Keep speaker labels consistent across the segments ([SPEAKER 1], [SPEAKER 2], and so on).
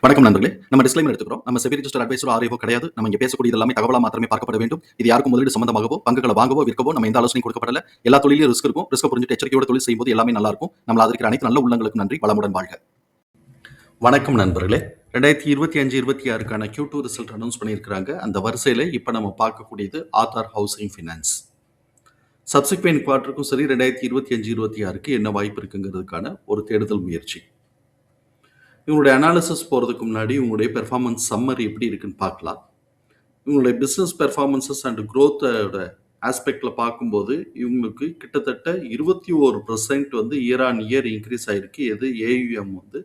[SPEAKER 1] வணக்கம் நண்பர்களே. நம்ம டிஸ்க்ளைமர் எடுத்துக்கிறோம். நம்ம செபி ரிஜிஸ்டர் அட்வைசரோ ஆர்ஐஓ கிடையாது. நம்ம இங்க பேசக்கூடியது எல்லாமே தகவலா மாத்திரமே பார்க்கப்பட வேண்டும். இது யாருக்கும் முதலீடு சம்பந்தமாகவோ, பங்குகளை வாங்கவோ, விற்கவோ நம்ம எந்த ஆலோசனையும் கொடுக்கப்படல. எல்லா தொழிலும் ரிஸ்க் இருக்கும். ரிஸ்க் புரிஞ்சுட்டு எச்சரிக்கையோட தொழில் செய்யும்போது எல்லாமே நல்லா இருக்கும். நம்மள ஆதரிக்கிற அனைத்து நல்ல உள்ளங்களுக்கும் நன்றி. வளமுடன் வாழ்க. வணக்கம் நண்பர்களே. 2025-26க்கான Q2 ரிசல்ட் அனௌன்ஸ் பண்ணியிருக்கிறாங்க. அந்த வரிசையில இப்ப நம்ம பார்க்கக்கூடியது ஆதார் ஹவுசிங் ஃபைனான்ஸ். சப்சிக்வெண்ட் குவார்ட்டருக்கும் சரி 2025-26க்கு என்ன வாய்ப்பு இருக்குங்கிறதுக்கான ஒரு தேடுதல் முயற்சி. இவங்களுடைய அனாலிசிஸ் போகிறதுக்கு முன்னாடி இவங்களுடைய பெர்ஃபார்மன்ஸ் சம்மரி எப்படி இருக்குன்னு பார்க்கலாம். இவங்களுடைய பிஸ்னஸ் பெர்ஃபார்மன்ஸஸ் அண்ட் க்ரோத்தோட ஆஸ்பெக்டில் பார்க்கும்போது இவங்களுக்கு கிட்டத்தட்ட 21% வந்து இயர் ஆன் இயர் இன்க்ரீஸ் ஆகிருக்கு. எது AUM வந்து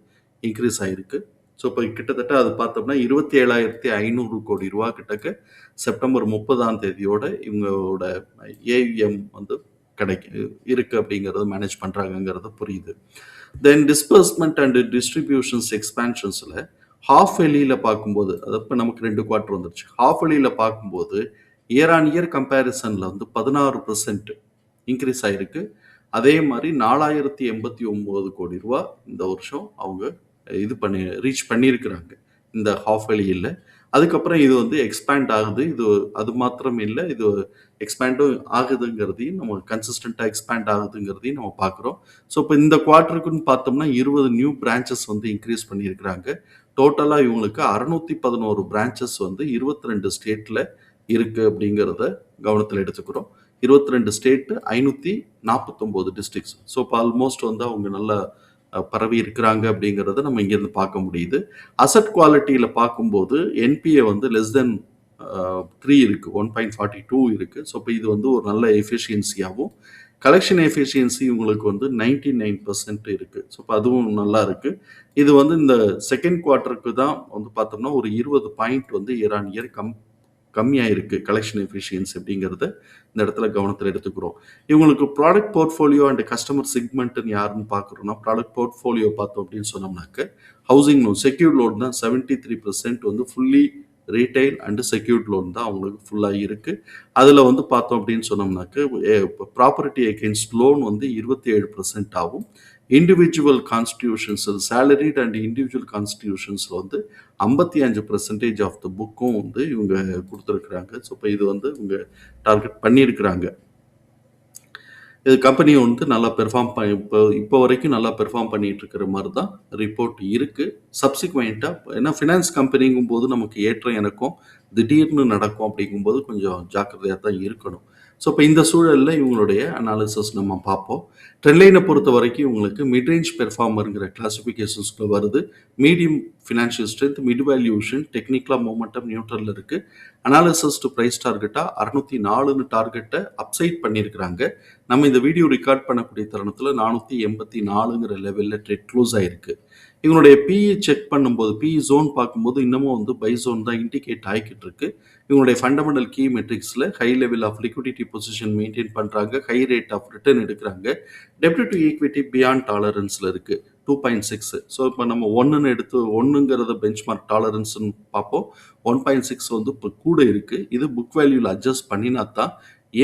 [SPEAKER 1] இன்க்ரீஸ் ஆகிருக்கு. ஸோ இப்போ கிட்டத்தட்ட அது பார்த்தோம்னா 27,500 கோடி ரூபா கிட்டக்க செப்டம்பர் 30 இவங்களோட AUM வந்து இருக்கு அப்படிங்கிறது மேனேஜ் பண்ணுறாங்கங்கிறது புரியுது. தென் டிஸ்பர்ஸ்மெண்ட் அண்ட் டிஸ்ட்ரிபியூஷன்ஸ் எக்ஸ்பேன்ஷன்ஸில் ஹாஃப் வெளியில் பார்க்கும்போது, அது இப்போ நமக்கு 2 குவார்ட்டர் வந்துருச்சு. ஹாஃப் வெளியில் பார்க்கும்போது இயர் ஆன் இயர் கம்பேரிசனில் வந்து 16% இன்க்ரீஸ் ஆகிருக்கு. அதே மாதிரி 4,089 கோடி ரூபா இந்த வருஷம் அவங்க ரீச் பண்ணியிருக்கிறாங்க இந்த ஹாஃப் வெளியில். அதுக்கப்புறம் இது வந்து எக்ஸ்பேண்ட் ஆகுது. இது அது மாத்திரம் இல்லை, இது எக்ஸ்பேண்டும் ஆகுதுங்கிறதையும் நம்ம கன்சிஸ்டண்ட்டாக எக்ஸ்பேண்ட் ஆகுதுங்கிறதையும் நம்ம பார்க்குறோம். ஸோ இப்போ இந்த குவார்ட்டருக்குன்னு பார்த்தோம்னா 20 நியூ பிரான்ச்சஸ் வந்து இன்க்ரீஸ் பண்ணியிருக்கிறாங்க. டோட்டலாக இவங்களுக்கு 611 பிரான்ச்சஸ் வந்து 22 ஸ்டேட்டில் இருக்குது அப்படிங்கிறத கவனத்தில் எடுத்துக்கிறோம். 22 ஸ்டேட்டு, 549 டிஸ்ட்ரிக்ஸ். ஸோ இப்போ ஆல்மோஸ்ட் வந்து அவங்க நல்லா பரவி இருக்கிறாங்க அப்படிங்கிறத நம்ம இங்கேருந்து பார்க்க முடியுது. அசட் குவாலிட்டியில் பார்க்கும்போது NPA வந்து லெஸ் தென் 3 இருக்குது, 1.42 இருக்குது. ஸோ இப்போ இது வந்து ஒரு நல்ல எஃபிஷியன்சியாகவும், கலெக்ஷன் எஃபிஷியன்சி உங்களுக்கு வந்து 99% இருக்குது. ஸோ இப்போ அதுவும் நல்லா இருக்குது. இது வந்து இந்த செகண்ட் குவார்ட்டருக்கு தான் வந்து பார்த்தோம்னா ஒரு 20 பாயிண்ட் வந்து இயர் ஆன் இயர் கம்மியாக இருக்குது கலெக்ஷன் எஃபிஷியன்சி அப்படிங்கிறத இந்த இடத்துல கவனத்தில் எடுத்துக்கிறோம். இவங்களுக்கு ப்ராடக்ட் போர்ட்ஃபோலியோ அண்ட் கஸ்டமர் செக்மெண்ட்னு யாருன்னு பார்க்குறோம்னா, ப்ராடக்ட் போர்ட்ஃபோலியோ பார்த்தோம் அப்படின்னு சொன்னோம்னாக்க ஹவுசிங் லோன், செக்யூர்ட் லோன் தான் 73% வந்து fully retail and secured loan தான் அவங்களுக்கு ஃபுல்லாக இருக்குது. அதில் வந்து பார்த்தோம் அப்படின்னு சொன்னோம்னாக்க ப்ராப்பர்ட்டி அகெயின்ஸ்ட் லோன் வந்து 27% ஆகும். Individual constitutions, salaried and individual கான்ஸ்டியூஷன்ஸில் வந்து 55% ஆஃப் த புக்கும் வந்து இவங்க கொடுத்துருக்குறாங்க. ஸோ இப்போ இது வந்து இவங்க டார்கெட் பண்ணியிருக்கிறாங்க. இது கம்பெனி வந்து நல்லா பெர்ஃபார்ம் இப்போ வரைக்கும் நல்லா பெர்ஃபார்ம் பண்ணிட்டு இருக்கிற மாதிரி தான் ரிப்போர்ட் இருக்குது. சப்சிக்வெண்ட்டாக ஏன்னா ஃபினான்ஸ் கம்பெனிங்கும் போது நமக்கு ஏற்றம் இறக்கும் திடீர்னு நடக்கும். அப்படிங்கும்போது கொஞ்சம் ஜாக்கிரதையாக தான் இருக்கணும். ஸோ இப்போ இந்த சூழலில் இவங்களுடைய அனாலிசிஸ் நம்ம பார்ப்போம். ட்ரெண்ட்லைனை பொறுத்த வரைக்கும் இவங்களுக்கு மிட்ரேஞ்ச் பெர்ஃபார்மருங்கிற கிளாசிஃபிகேஷன்ஸ்க்கு வருது. Medium financial strength, mid valuation, டெக்னிக்கலாக மொமெண்டம் நியூட்ரலில் இருக்குது. அனாலிசிஸ் டு ப்ரைஸ் டார்கெட்டாக 604ன்னு டார்கெட்டை அப்சைட் பண்ணியிருக்கிறாங்க. நம்ம இந்த வீடியோ ரெக்கார்ட் பண்ணக்கூடிய தருணத்தில் 484ங்கிற லெவலில் ட்ரேட் க்ளோஸ் ஆகிருக்கு. இவங்களுடைய பிஇ செக் பண்ணும்போது, பிஇ ஜோன் பார்க்கும்போது இன்னமும் வந்து பை ஜோன் தான் இண்டிகேட் ஆகிக்கிட்டு இருக்கு. இவங்களுடைய ஃபண்டமெண்டல் கீ மெட்ரிக்ஸில் high level of liquidity position maintain பண்ணுறாங்க, ஹை ரேட் ஆஃப் ரிட்டர்ன் எடுக்கிறாங்க. டெப்ட் டு ஈக்விட்டி பியாண்ட் டாலரன்ஸில் இருக்குது 2.6. ஸோ இப்போ நம்ம 1ன்னு எடுத்து 1ங்கிறத பெஞ்ச்மார்க் டாலரன்ஸ்ன்னு பார்ப்போம். 1.6 வந்து இப்போ கூட இருக்குது. இது புக் வேல்யூவில் அட்ஜஸ்ட் பண்ணினா தான்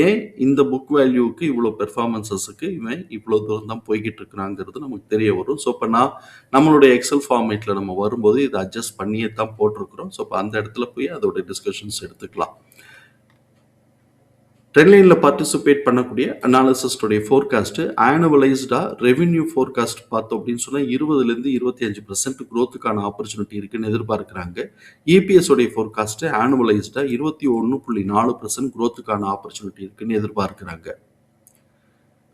[SPEAKER 1] ஏன் இந்த புக் வேல்யூவுக்கு இவ்வளோ பெர்ஃபார்மன்ஸஸுக்கு இவன் இவ்வளோ தூரம் தான் போய்கிட்டு இருக்கிறாங்கிறது நமக்கு தெரிய வரும். ஸோ இப்போ நம்மளுடைய எக்ஸல் ஃபார்மேட்டில் நம்ம வரும்போது இதை அட்ஜஸ்ட் பண்ணியே தான் போட்டிருக்கிறோம். ஸோ இப்போ அந்த இடத்துல போய் அதோட டிஸ்கஷன்ஸ் எடுத்துக்கலாம். ட்ரெண்ட்லைனில் பார்ட்டிசிபேட் பண்ணக்கூடிய அனாலிசிஸ்டோடைய ஃபோர்காஸ்ட்டு ஆனுவலைஸ்டாக ரெவென்யூ ஃபோர்காஸ்ட் பார்த்தோம் அப்படின்னு சொன்னால் 20-25% க்ரோத்துக்கான ஆப்பர்ச்சுனிட்டி இருக்குன்னு எதிர்பார்க்குறாங்க. EPS உடைய ஃபோர்காஸ்ட்டு ஆனுவலைஸ்டாக 21.4% க்ரோத்துக்கான ஆப்பர்ச்சுனிட்டி இருக்குன்னு எதிர்பார்க்குறாங்க.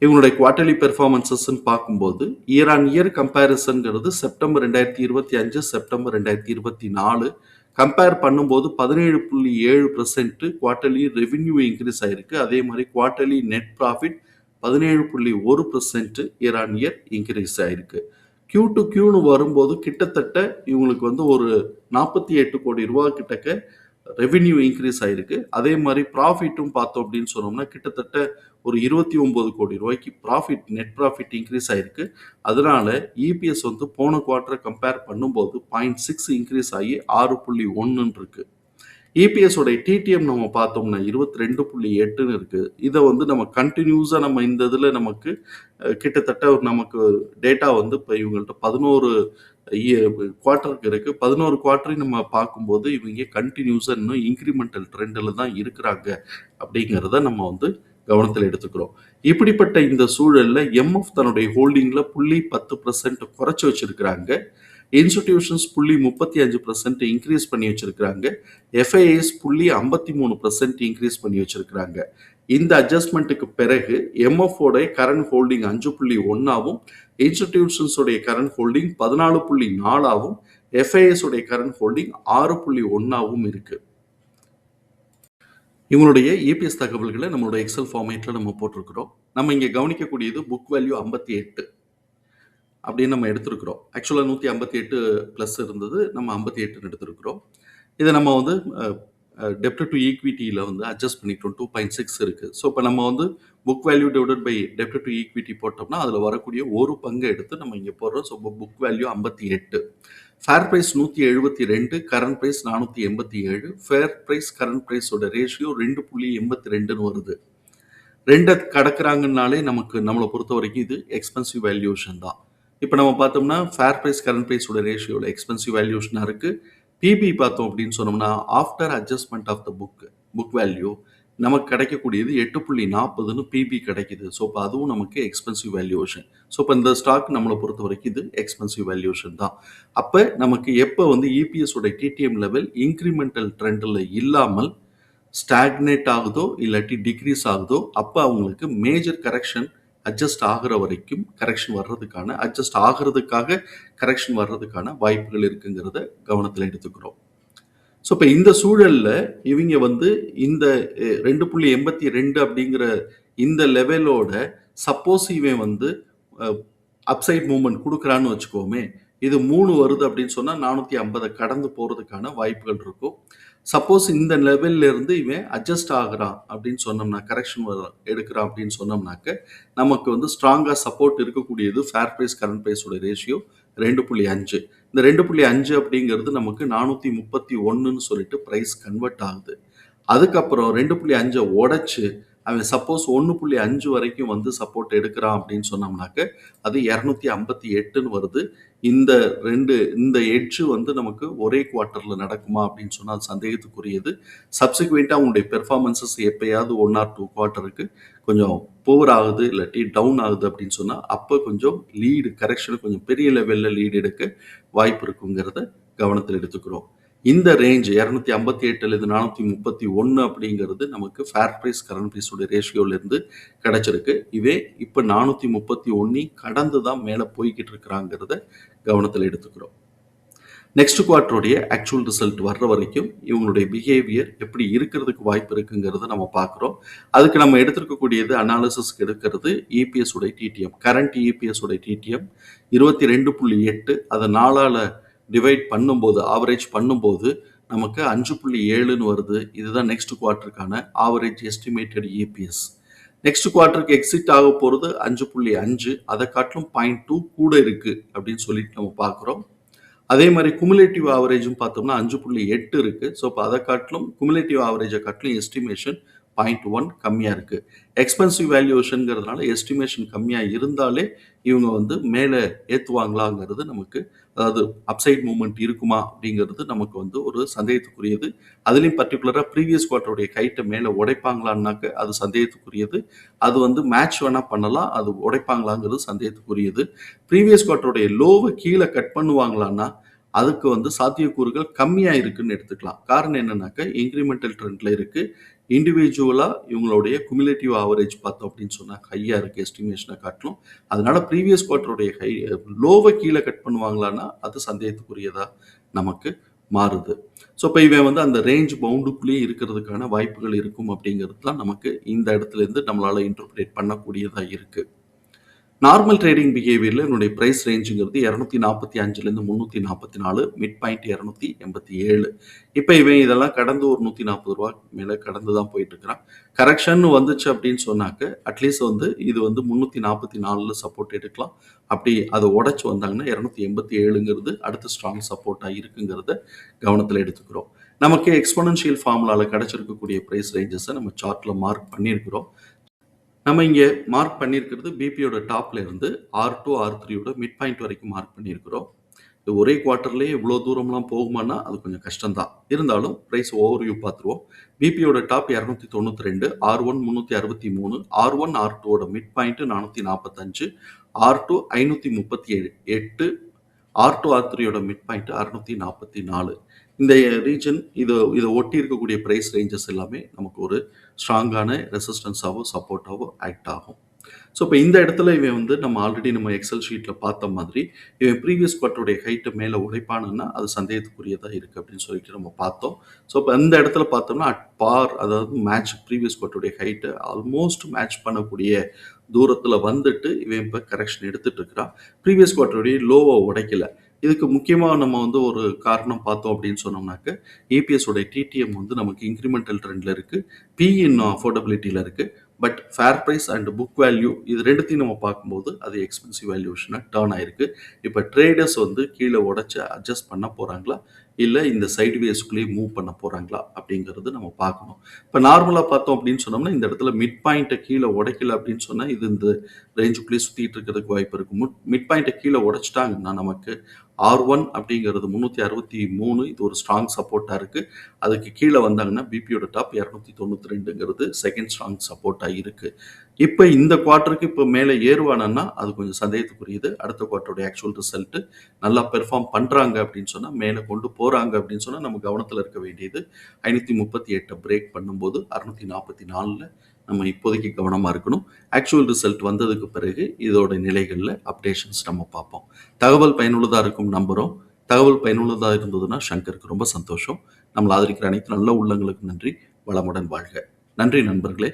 [SPEAKER 1] இவங்களுடைய குவார்டர்லி பெர்ஃபார்மன்ஸஸ்ன்னு பார்க்கும்போது இயர் ஆன் இயர் கம்பேரிசன்கிறது செப்டம்பர் 2025 செப்டம்பர் 2024 கம்பேர் பண்ணும்போது 17.7% குவார்டர்லி ரெவென்யூ இன்க்ரீஸ் ஆகிருக்கு. அதே மாதிரி quarterly net profit 17.1% year on year increase ஆகிருக்கு. Q2Qன்னு வரும்போது கிட்டத்தட்ட இவங்களுக்கு வந்து ஒரு 48 கோடி ரூபா கிட்டக்க ரெவென்யூ இன்க்ரீஸ் ஆகிருக்கு. அதே மாதிரி ப்ராஃபிட்டும் பார்த்தோம் அப்படின்னு சொன்னோம்னா கிட்டத்தட்ட ஒரு 29 கோடி ரூபாய்க்கு ப்ராஃபிட், நெட் ப்ராஃபிட் இன்க்ரீஸ் ஆகிருக்கு. அதனால EPS வந்து போன குவார்ட்டரை கம்பேர் பண்ணும்போது 0.6 இன்க்ரீஸ் ஆகி 6.1 இருக்கு.
[SPEAKER 2] இபிஎஸ் உடைய டிடிஎம் நம்ம பார்த்தோம்னா 22.8ன்னு இருக்கு. இத வந்து நம்ம கன்டினியூஸா நம்ம இந்த இதுல நமக்கு கிட்டத்தட்ட நமக்கு டேட்டா வந்து இப்ப இவங்கள்ட்ட 11 இய குவார்ட்டருக்கு இருக்கு. 11 குவார்ட்டரையும் நம்ம பார்க்கும்போது இவங்க கன்டினியூஸா இன்னும் இன்கிரிமெண்டல் ட்ரெண்ட்ல தான் இருக்கிறாங்க அப்படிங்கிறத நம்ம வந்து கவனத்தில் எடுத்துக்கிறோம். இப்படிப்பட்ட இந்த சூழல்ல எம்எஃப் தன்னுடைய ஹோல்டிங்ல 0.10% குறைச்சு வச்சிருக்கிறாங்க. இன்ஸ்டிடியூஷன்ஸ் 0.35% இன்க்ரீஸ் பண்ணி வச்சிருக்கிறாங்க. எஃப்ஐஎஸ் 0.53% இன்க்ரீஸ் பண்ணி வச்சிருக்கிறாங்க. இந்த அட்ஜஸ்ட்மெண்ட்டுக்கு பிறகு எம்எஃப் உடைய கரண்ட் ஹோல்டிங் 5.1ஆவும், இன்ஸ்டிடியூஷன்ஸ் உடைய கரண்ட் ஹோல்டிங் 14.4ஆவும், எஃப்ஐஎஸ் உடைய கரண்ட் ஹோல்டிங் 6.1ஆவும் இருக்கு. இவங்களுடைய இபிஎஸ் தகவல்களை நம்மளோட எக்ஸல் ஃபார்மேட்டில் நம்ம போட்டிருக்கிறோம். நம்ம இங்கே கவனிக்கக்கூடியது புக் வேல்யூ 58 அப்படின்னு நம்ம எடுத்திருக்கிறோம். ஆக்சுவலாக 158 ப்ளஸ் இருந்தது, நம்ம 58ன்னு எடுத்திருக்கிறோம். இதை நம்ம வந்து டெப்ட் டு ஈக்விட்டியில் வந்து அட்ஜஸ்ட் பண்ணிட்டோம். 2.6 இருக்குது. ஸோ இப்போ நம்ம வந்து புக் வேல்யூ டிவைடட் பை டெப்ட் டு ஈக்விட்டி போட்டோம்னா அதில் வரக்கூடிய ஒரு பங்கை எடுத்து நம்ம இங்கே போடுறோம். So book value 58, fair price 172, current price 487, fair price current ப்ரைஸோட ரேஷியோ 2.82ன்னு வருது. 2 கடக்குறாங்கனாலே நமக்கு நம்மளை பொறுத்த வரைக்கும் இது எக்ஸ்பென்சிவ் வேல்யூஷன் தான். இப்போ நம்ம பார்த்தோம்னா ஃபேர் ப்ரைஸ் கரண்ட் ப்ரைஸோட ரேஷியோவில் எக்ஸ்பென்சிவ் வேல்யூஷனாக இருக்குது. பிபி பார்த்தோம் அப்படின்னு சொன்னோம்னா after adjustment of the book value நமக்கு கிடைக்கக்கூடியது 8.40ன்னு பிபி கிடைக்குது. ஸோ இப்போ அதுவும் நமக்கு எக்ஸ்பென்சிவ் வேல்யூஷன். ஸோ இப்போ இந்த ஸ்டாக் நம்மளை பொறுத்த வரைக்கும் இது எக்ஸ்பென்சிவ் வேல்யூஷன் தான். அப்போ நமக்கு எப்போ வந்து இபிஎஸ் உடைய டிடிஎம் லெவல் இன்க்ரிமெண்டல் ட்ரெண்டில் இல்லாமல் ஸ்டாக்னேட் ஆகுதோ இல்லாட்டி டிக்ரீஸ் ஆகுதோ அப்போ அவங்களுக்கு மேஜர் கரெக்ஷன் அட்ஜஸ்ட் ஆகிற வரைக்கும் அட்ஜஸ்ட் ஆகிறதுக்காக கரெக்ஷன் வர்றதுக்கான வாய்ப்புகள் இருக்குங்கிறத கவனத்தில் எடுத்துக்கிறோம். ஸோ இப்போ இந்த சூழலில் இவங்க வந்து இந்த 2.82 அப்படிங்கிற இந்த லெவலோட சப்போஸ் இவன் வந்து அப்சைட் மூவ்மெண்ட் கொடுக்குறான்னு வச்சுக்கோமே, இது 3 வருது அப்படின்னு சொன்னால் 450 கடந்து போகிறதுக்கான வாய்ப்புகள் இருக்கும். சப்போஸ் இந்த லெவல்ல இருந்து இவன் அட்ஜஸ்ட் ஆகுறான் அப்படின்னு சொன்னோம்னா, கரெக்ஷன் எடுக்கிறான் அப்படின்னு சொன்னோம்னாக்க நமக்கு வந்து ஸ்ட்ராங்காக சப்போர்ட் இருக்கக்கூடியது ஃபேர் ப்ரைஸ் கரண்ட் ப்ரைஸோட ரேஷியோ 2.5. இந்த 2.5 அப்படிங்கிறது நமக்கு 431ன்னு சொல்லிட்டு ப்ரைஸ் கன்வெர்ட் ஆகுது. அதுக்கப்புறம் 2.5 உடைச்சு அவன் சப்போஸ் 1.5 வரைக்கும் வந்து சப்போர்ட் எடுக்கிறான் அப்படின்னு சொன்னோம்னாக்க அது 258ன்னு வருது. இந்த எட்ஜு வந்து நமக்கு ஒரே குவார்ட்டரில் நடக்குமா அப்படின்னு சொன்னால் அது சந்தேகத்துக்குரியது. சப்சிக்வெண்ட்டாக அவங்களுடைய பெர்ஃபார்மன்ஸஸ் எப்பயாவது 1 or 2 குவார்ட்டருக்கு கொஞ்சம் புவர் ஆகுது இல்லாட்டி டவுன் ஆகுது அப்படின்னு சொன்னால் அப்போ கொஞ்சம் கரெக்ஷன் கொஞ்சம் பெரிய லெவலில் லீடு எடுக்க வாய்ப்பு இருக்குங்கிறத கவனத்தில் எடுத்துக்கிறோம். இந்த ரேஞ்ச் 258லேருந்து 431 அப்படிங்கிறது நமக்கு ஃபேர் ப்ரைஸ் கரண்ட் ப்ரைஸோட ரேஷியோலேருந்து கிடைச்சிருக்கு. இவே இப்போ 431 கடந்து தான் மேலே போய்கிட்டு இருக்கிறாங்கிறத கவனத்தில் எடுத்துக்கிறோம். நெக்ஸ்ட் குவார்ட்டருடைய ஆக்சுவல் ரிசல்ட் வர்ற வரைக்கும் இவங்களுடைய பிஹேவியர் எப்படி இருக்கிறதுக்கு வாய்ப்பு இருக்குங்கிறத நம்ம பார்க்குறோம். அதுக்கு நம்ம எடுத்துருக்கக்கூடியது அனாலிசிஸ்க்கு எடுக்கிறது இபிஎஸ் உடைய டிடிஎம். கரண்ட் இபிஎஸ் உடைய டிடிஎம் 22.8, அதை 4ஆல் டிவைட் பண்ணும்போது ஆவரேஜ் பண்ணும்போது நமக்கு 5.7ன்னு வருது. இதுதான் நெக்ஸ்ட் குவார்ட்டருக்கான ஆவரேஜ் எஸ்டிமேட்டட் இபிஎஸ். நெக்ஸ்ட் குவார்ட்டருக்கு எக்ஸிட் ஆக போகிறது 5.5, அதை காட்டிலும் 0.2 கூட இருக்குது அப்படின்னு சொல்லிட்டு நம்ம பார்க்குறோம். அதே மாதிரி குமுலேட்டிவ் ஆவரேஜும் பார்த்தோம்னா 5.8 இருக்குது. ஸோ இப்போ அதை காட்டிலும் குமுலேட்டிவ் ஆவரேஜை காட்டிலும் எஸ்டிமேஷன் 0.1 கம்மியாக இருக்குது. எக்ஸ்பென்சிவ் வேல்யூஷனுங்கிறதுனால எஸ்டிமேஷன் கம்மியாக இருந்தாலே இவங்க வந்து மேலே ஏற்றுவாங்களாங்கிறது நமக்கு, அதாவது அப்சைட் மூவ்மெண்ட் இருக்குமா அப்படிங்கிறது நமக்கு வந்து ஒரு சந்தேகத்துக்குரியது. அதுலேயும் பர்டிகுலராக ப்ரீவியஸ் குவார்ட்டருடைய கைட்டை மேலே உடைப்பாங்களான்னாக்க அது சந்தேகத்துக்குரியது. அது வந்து மேட்ச் வேணால் பண்ணலாம், அது உடைப்பாங்களாங்கிறது சந்தேகத்துக்குரியது. ப்ரீவியஸ் குவார்ட்டருடைய லோவை கீழே கட் பண்ணுவாங்களான்னா அதுக்கு வந்து சாத்தியக்கூறுகள் கம்மியாக இருக்குன்னு எடுத்துக்கலாம். காரணம் என்னன்னாக்க இன்க்ரிமெண்டல் ட்ரெண்டில் இருக்குது. இண்டிவிஜுவலாக இவங்களுடைய குமுலேட்டிவ் ஆவரேஜ் பார்த்தோம் அப்படின்னு சொன்னால் ஹையாக இருக்குது எஸ்டிமேஷனை காட்டிலும். அதனால ப்ரீவியஸ் குவார்ட்டருடைய லோவை கீழே கட் பண்ணுவாங்களான்னா அது சந்தேகத்துக்குரியதாக நமக்கு மாறுது. ஸோ இப்போ இவன் வந்து அந்த ரேஞ்ச் பவுண்டுக்குள்ளேயே இருக்கிறதுக்கான வாய்ப்புகள் இருக்கும் அப்படிங்கிறது தான் நமக்கு இந்த இடத்துலேருந்து நம்மளால் இன்டர்பிரேட் பண்ணக்கூடியதாக இருக்குது. நார்மல் ட்ரேடிங் பிஹேவியரில் என்னுடைய ப்ரைஸ் ரேஞ்சுங்கிறது 245லேருந்து 344, மிட் பாயிண்ட் 287. இப்போ இவன் இதெல்லாம் கடந்து ஒரு 140 ரூபா மேலே கடந்து தான் போயிட்டு இருக்கிறான். கரெக்ஷன் வந்துச்சு அப்படின்னு சொன்னாக்க அட்லீஸ்ட் வந்து இது வந்து 344 சப்போர்ட் எடுக்கலாம். அப்படி அதை உடைச்சு வந்தாங்கன்னா 287ங்கிறது அடுத்த ஸ்ட்ராங் சப்போர்ட்டாக இருக்குங்கிறத கவனத்தில் எடுத்துக்கிறோம். நமக்கு எக்ஸ்போனன்ஷியல் ஃபார்முலால கிடைச்சிருக்கக்கூடிய பிரைஸ் ரேஞ்சஸை நம்ம சார்ட்ல மார்க் பண்ணியிருக்கிறோம். நம்ம இங்க மார்க் பண்ணியிருக்கிறது பிபியோட டாப்ல இருந்து R2, R3யோட மிட் பாயிண்ட் வரைக்கும் மார்க் பண்ணியிருக்கிறோம். இது ஒரே குவார்ட்டர்லயே இவ்வளோ தூரம்லாம் போகுமான்னா அது கொஞ்சம் கஷ்டம்தான். இருந்தாலும் பிரைஸ் ஓவர்வியூ பார்த்துருவோம். பிபியோட டாப் 292, R1 363, R1 R2வோட மிட் பாயிண்ட் 445, R2 537, 8, R2 R3யோட மிட் பாயிண்ட் 644. இந்த ரீஜன் இதை ஒட்டி இருக்கக்கூடிய பிரைஸ் ரேஞ்சஸ் எல்லாமே நமக்கு ஒரு ஸ்ட்ராங்கான ரெசிஸ்டன்ஸாவோ சப்போர்ட்டாவோ ஆக்ட் ஆகும். ஸோ இப்போ இந்த இடத்துல இவன் வந்து நம்ம ஆல்ரெடி நம்ம எக்ஸல் ஷீட்டில் பார்த்த மாதிரி இவன் ப்ரீவியஸ் குவார்ட்டருடைய ஹைட்டை மேலே உடைப்பானுன்னா அது சந்தேகத்துக்குரியதாக இருக்குது அப்படின்னு சொல்லிட்டு நம்ம பார்த்தோம். ஸோ இப்போ இந்த இடத்துல பார்த்தோம்னா அட் பார், அதாவது மேட்ச் ப்ரீவியஸ் குவார்ட்டருடைய ஹைட்டை ஆல்மோஸ்ட் மேட்ச் பண்ணக்கூடிய தூரத்தில் வந்துட்டு இவன் இப்போ கரெக்ஷன் எடுத்துட்டு இருக்கிறான். ப்ரீவியஸ் குவார்ட்டருடைய லோவை உடைக்கல. இதுக்கு முக்கியமாக நம்ம வந்து ஒரு காரணம் பார்த்தோம் அப்படின்னு சொன்னோம்னாக்க ஏபிஎஸோட டிடிஎம் வந்து நமக்கு இன்க்ரிமெண்டல் ட்ரெண்டில் இருக்குது, பிஇ இன்னும் அஃபோர்டபிலிட்டியில் இருக்குது. But fair price and book value இது ரெண்டுத்தையும் நம்ம பார்க்கும்போது அது எக்ஸ்பென்சிவ் வேல்யூஷனாக டேர்ன் ஆயிருக்கு. இப்போ ட்ரேடர்ஸ் வந்து கீழே உடச்சி அட்ஜஸ்ட் பண்ண போகிறாங்களா இல்லை இந்த சைடு வேஸ்க்குள்ளேயே மூவ் பண்ண போகிறாங்களா அப்படிங்கிறது நம்ம பார்க்கணும். இப்போ நார்மலாக பார்த்தோம் அப்படின்னு சொன்னோம்னா இந்த இடத்துல மிட் பாயிண்ட்டை கீழே உடைக்கல அப்படின்னு சொன்னால் இது இந்த ரேஞ்சுக்குள்ளேயே சுற்றிட்டு இருக்கிறதுக்கு வாய்ப்பு இருக்குது. மிட் பாயிண்ட்டை கீழே உடைச்சிட்டாங்கன்னா நமக்கு R1 அப்படிங்கிறது 363, இது ஒரு ஸ்ட்ராங் சப்போர்ட்டாக இருக்குது. அதுக்கு கீழே வந்தாங்கன்னா பிபியோட டாப் 292ங்கிறது செகண்ட் ஸ்ட்ராங் சப்போர்ட்டாக இருக்குது. இப்போ இந்த குவார்ட்டருக்கு இப்போ மேலே ஏறுவானா அது கொஞ்சம் சந்தேகத்துக்குரியது. அடுத்த குவார்ட்டருடைய ஆக்சுவல் ரிசல்ட்டு நல்லா பெர்ஃபார்ம் பண்ணுறாங்க அப்படின்னு சொன்னால், மேலே கொண்டு போகிறாங்க அப்படின்னு சொன்னால் நம்ம கவனத்தில் இருக்க வேண்டியது 538 பிரேக் பண்ணும்போது 644 நம்ம இப்போதைக்கு கவனமாக இருக்கணும். ஆக்சுவல் ரிசல்ட் வந்ததுக்கு பிறகு இதோட நிலைகளில் அப்டேஷன்ஸ் நம்ம பார்ப்போம். தகவல் பயனுள்ளதாக இருக்கும் நம்புகிறோம். தகவல் பயனுள்ளதாக இருந்ததுன்னா சங்கருக்கு ரொம்ப சந்தோஷம். நம்மளை ஆதரிக்கிற அனைத்து நல்ல உள்ளங்களுக்கு நன்றி. வளமுடன் வாழ்க. நன்றி நண்பர்களே.